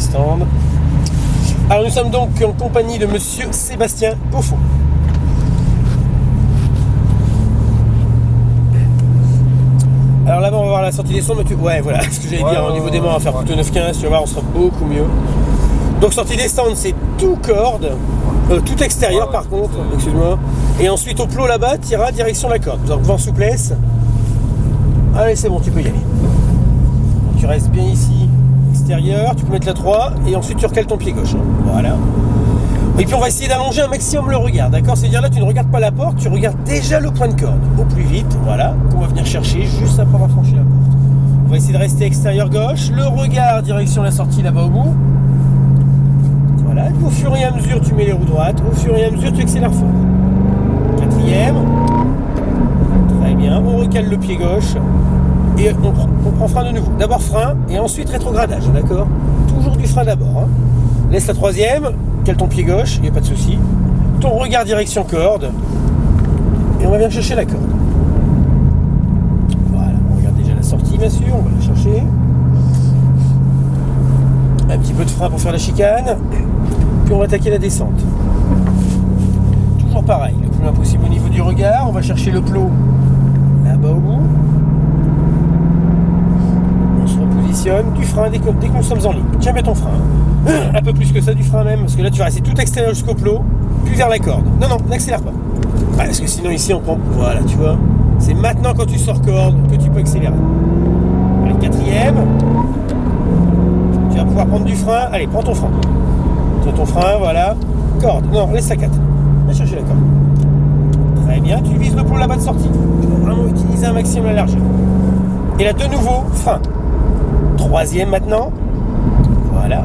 stand. Alors nous sommes donc en compagnie de monsieur Sébastien Beaufort. Alors là-bas on va voir la sortie des sons, mais ouais voilà ce que j'allais dire, au niveau des mains on va faire plutôt 9-15, tu vas voir on sera beaucoup mieux. Donc sortie des stands c'est tout corde, tout extérieur par contre, excuse-moi. Et ensuite au plot là-bas tu iras direction la corde, donc vent souplesse. Allez c'est bon tu peux y aller. Donc, tu restes bien ici, extérieur, tu peux mettre la 3 et ensuite tu recales ton pied gauche. Voilà. Et puis on va essayer d'allonger un maximum le regard, d'accord? C'est-à-dire là tu ne regardes pas la porte, tu regardes déjà le point de corde. Au plus vite, voilà, qu'on va venir chercher juste après avoir franchi la porte. On va essayer de rester extérieur gauche, le regard direction la sortie là-bas au bout. Voilà, au fur et à mesure tu mets les roues droites, au fur et à mesure tu accélères fort. 4e. Très bien, on recale le pied gauche et on prend frein de nouveau. D'abord frein et ensuite rétrogradage, d'accord? Toujours du frein d'abord. Hein. Laisse la 3e, cale ton pied gauche, il n'y a pas de souci. Ton regard direction corde et on va bien chercher la corde. Voilà, on regarde déjà la sortie bien sûr, on va la chercher. Un petit peu de frein pour faire la chicane, puis on va attaquer la descente. Toujours pareil, le plus loin possible au niveau du regard, on va chercher le plot là-bas au bout. On se repositionne, du frein dès que nous sommes en ligne. Tiens bien ton frein, un peu plus que ça du frein même, parce que là tu vas rester tout extérieur jusqu'au plot, puis vers la corde. Non, n'accélère pas. Ah, parce que sinon ici on prend, voilà tu vois, c'est maintenant quand tu sors corde que tu peux accélérer. Allez, 4e. Tu vas pouvoir prendre du frein, allez prends ton frein. Tiens ton frein, voilà, corde, non laisse la 4. Va chercher la corde. Très bien, tu vises le plot là-bas de sortie. Tu vas vraiment utiliser un maximum la largeur. Et là de nouveau, frein. 3e maintenant. Voilà.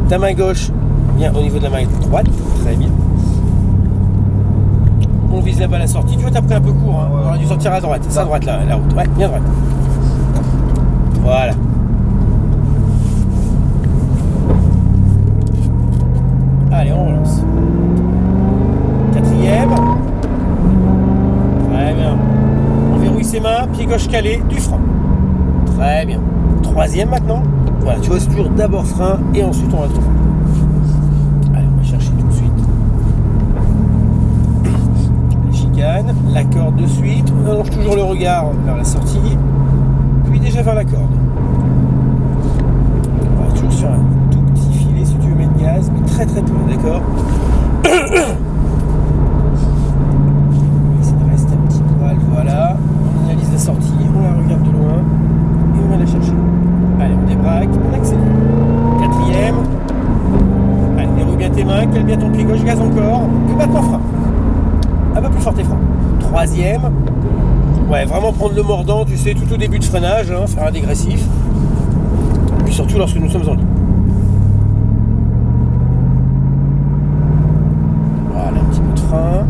Ta main gauche vient au niveau de la main droite. Très bien. On vise là-bas la sortie. Tu vois, t'as pris un peu court. Hein. On aurait dû sortir à droite. C'est à droite là, la route. Ouais, bien droite. Voilà. Allez, on relance. 4e. Très bien. On verrouille ses mains, pied gauche calé, du frein. Très bien. 3e maintenant. Voilà, tu vois, c'est toujours d'abord frein et ensuite on rétro. Allez, on va chercher tout de suite. La chicane, la corde de suite. On allonge toujours le regard vers la sortie, puis déjà vers la corde. Voilà, toujours sur un tout petit filet si tu veux mettre gaz, mais très très peu, d'accord? Voilà, on analyse la sortie, on la regarde de loin et on va la chercher. Allez, on débraque, on accélère. 4e. Allez, déroule bien tes mains, cale bien ton pied gauche, gaz encore. Et maintenant frein. Un peu plus fort tes freins. 3e. Ouais, vraiment prendre le mordant, tu sais, tout au début de freinage, hein, faire un dégressif. Et puis surtout lorsque nous sommes en ligne. Voilà, un petit peu de frein.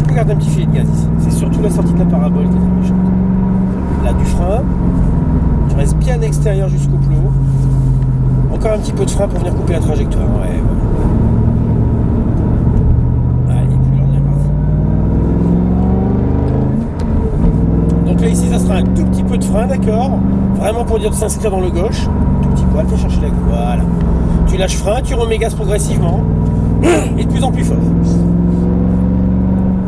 Regarde un petit filet de gaz ici. C'est surtout la sortie de la parabole qui est très méchante. Là, du frein. Tu restes bien extérieur jusqu'au plot. Encore un petit peu de frein pour venir couper la trajectoire. Ouais, voilà. Allez, puis là, on est parti. Donc là, ici, ça sera un tout petit peu de frein, d'accord? Vraiment pour dire de s'inscrire dans le gauche. Tout petit poil, viens chercher la gauche. Voilà. Tu lâches frein, tu remets gaz progressivement. Et de plus en plus fort.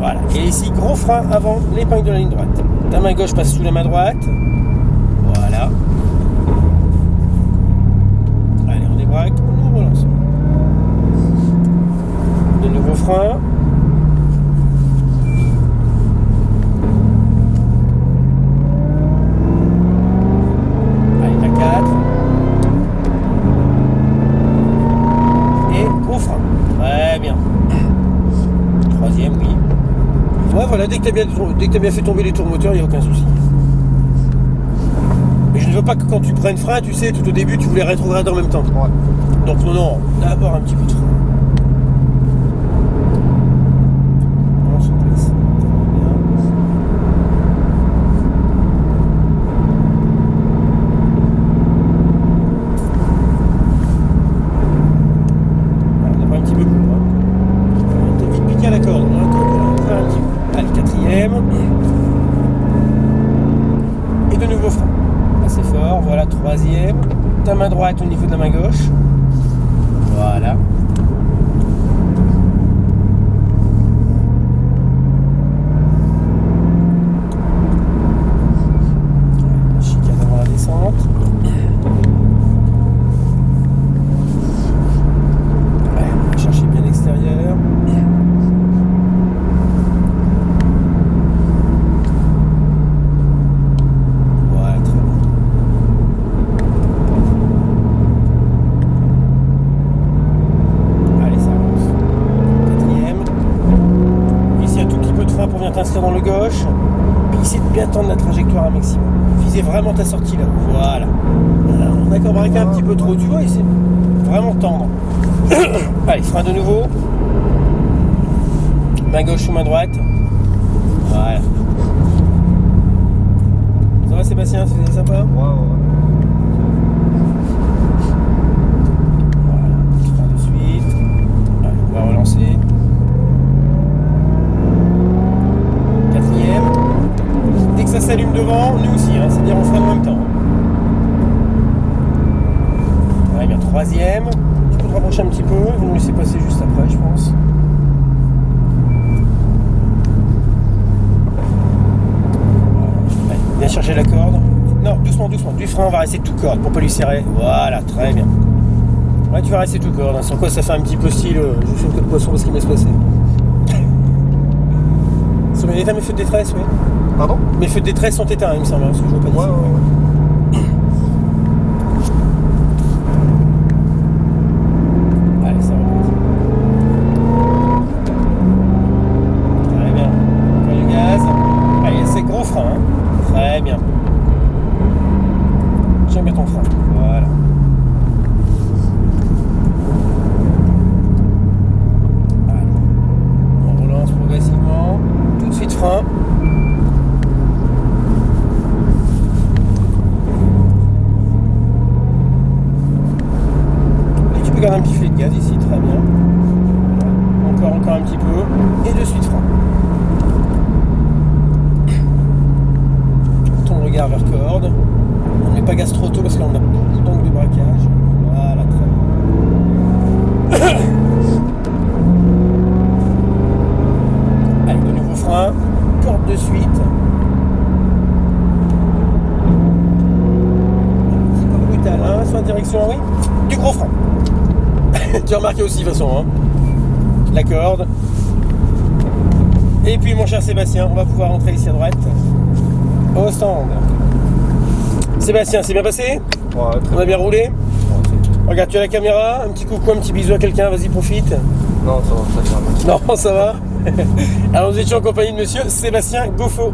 Voilà, et ici, gros frein avant l'épingle de la ligne droite. Ta main gauche passe sous la main droite. Voilà. Allez, on débraque, on relance. De nouveau frein. Allez, la 4. Et gros frein. Très bien. 3e, oui. Ouais, voilà, dès que tu as bien fait tomber les tours moteurs, il n'y a aucun souci. Mais je ne veux pas que quand tu prennes frein, tu sais, tout au début, tu voulais rétrograder en même temps. Ouais. Donc non, d'abord un petit peu de frein. On se place. Voilà, on a pas un petit peu court. Hein. T'as vite piqué à la corde. Allez, 4e. troisième. Ta main droite au niveau de la main gauche. Voilà. Chicane avant la descente. Ouais, on va chercher bien l'extérieur. Voilà, très bien. Allez, ça avance. Quatrième. Ici, un tout petit peu de frein pour bien t'inscrire dans le gauche. Puis essaie de bien tendre la trajectoire un maximum. Visez vraiment ta sortie là. Voilà. On a cambré un petit peu trop, tu vois, et c'est vraiment tendre. Allez, frein de nouveau. Main gauche ou main droite. Voilà. Ça va Sébastien, c'est sympa? Ouais. Voilà, frein de suite. Allez, on va relancer. Quatrième. Dès que ça s'allume devant, nous aussi, hein, c'est-à-dire on freine en même temps. Ouais, bien, troisième. Tu peux te rapprocher un petit peu, ils vont nous laisser passer juste après, je pense. Voilà. Allez, viens chercher la corde. Non, doucement. Du frein, on va rester tout corde pour pas lui serrer. Voilà, très bien. Ouais, tu vas rester tout corde. Hein. Sans quoi, ça fait un petit peu style. Je fais une queue de poisson parce qu'il me laisse passer. Sont bien éteints mes feux de détresse, oui. Pardon? Mes feux de détresse sont éteints, il me semble, parce que je vois pas d'ici. Ouais. Allez, ça remonte. Très bien. Encore du gaz. Allez, c'est gros frein. Hein. Très bien. J'aime bien ton frein. Voilà. Allez. On relance progressivement. Tout de suite frein. Garde un petit filet de gaz ici, très bien. Encore un petit peu. Et de suite frein. Ton regard vers corde. On ne met pas gaz trop tôt parce qu'on a beaucoup d'angle de braquage. Voilà, très bien. Allez, de nouveau frein. Corde de suite. Un petit peu brutal, hein, sur la direction, oui. Du gros frein. Tu as remarqué aussi de toute façon, hein. La corde. Et puis mon cher Sébastien, on va pouvoir rentrer ici à droite au stand. Sébastien, c'est bien passé? Ouais, On a bien roulé? Ouais, Regarde, tu as la caméra, un petit coucou, un petit bisou à quelqu'un, vas-y profite. non, ça va, ça va. Non, ça va. Alors nous étions en compagnie de monsieur Sébastien Goffo.